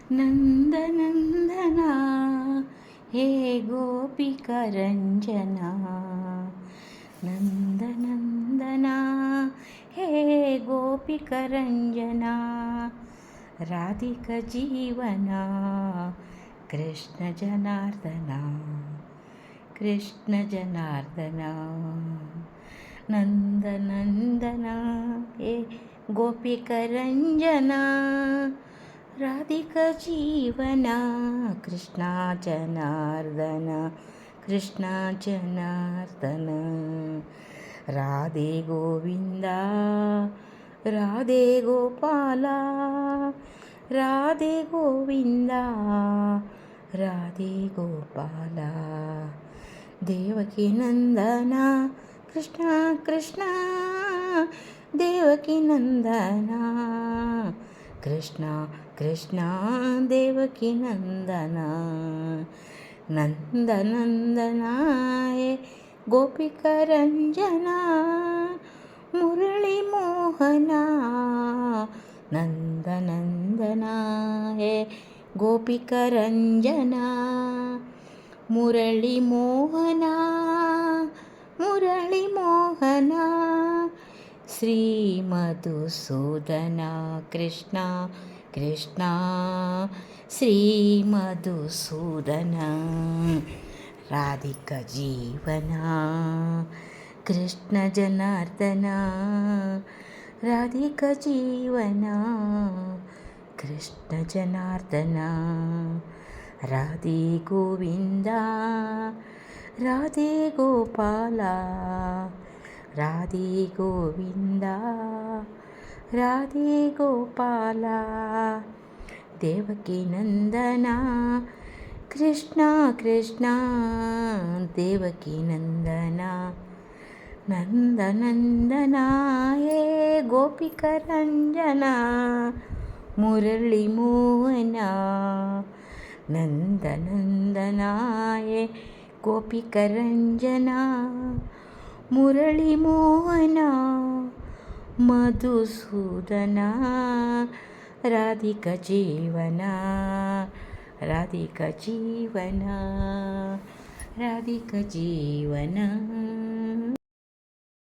ನಂದನಂದನ ಹೇ ಗೋಪಿಕರಂಜನ ನಂದನಂದನ ಹೇ ಗೋಪಿಕರಂಜನ ರಾಧಿಕ ಜೀವನ ಕೃಷ್ಣ ಜನಾರ್ದನ ಕೃಷ್ಣ ಜನಾರ್ದನ ನಂದನಂದನ ಹೇ ಗೋಪಿಕರಂಜನ ರಾಧಿಕ ಜೀವನ ಕೃಷ್ಣ ಜನಾರ್ದನ ಕೃಷ್ಣ ಜನಾರ್ದನ ರಾಧೆ ಗೋವಿಂದ ರಾಧೆ ಗೋಪಾಲ ರಾಧೆ ಗೋವಿಂದ ರಾಧೆ ಗೋಪಾಲ ದೇವಕಿ ನಂದನ ಕೃಷ್ಣ ಕೃಷ್ಣ ದೇವಕಿ ನಂದನ ಕೃಷ್ಣ ಕೃಷ್ಣ ದೇವಕಿ ನಂದನ ನಂದನಂದನ ಹೇ ಗೋಪಿಕರಂಜನ ಮುರಳಿ ಮೋಹನ ನಂದನಂದನ ಹೇ ಗೋಪಿಕರಂಜನ ಮುರಳಿ ಮೋಹನ ಮುರಳಿ ಮೋಹನ ಶ್ರೀ ಮಧುಸೂದನ ಕೃಷ್ಣ ಕೃಷ್ಣ ಶ್ರೀ ಮಧುಸೂದನ ರಾಧಿಕ ಜೀವನ ಕೃಷ್ಣ ಜನಾರ್ದನ ರಾಧಿಕ ಜೀವನ ಕೃಷ್ಣ ಜನಾರ್ದನ ರಾಧೆ ಗೋವಿಂದ ರಾಧೆ ಗೋಪಾಲ ರಾಧೆ ಗೋವಿಂದ ರಾಧೆ ಗೋಪಾಲ ದೇವಕಿ ನಂದನ ಕೃಷ್ಣ ಕೃಷ್ಣ ದೇವಕಿ ನಂದನ ನಂದನಂದನ ಹೇ ಗೋಪಿಕರಂಜನ ಮುರಳಿ ಮೋಹನ ನಂದನಂದನ ಹೇ ಗೋಪಿಕರಂಜನ ಮುರಳಿ ಮೋಹನ ಮಧುಸೂದನ ರಾಧಿಕ ಜೀವನ ರಾಧಿಕ ಜೀವನ ರಾಧಿಕ ಜೀವನ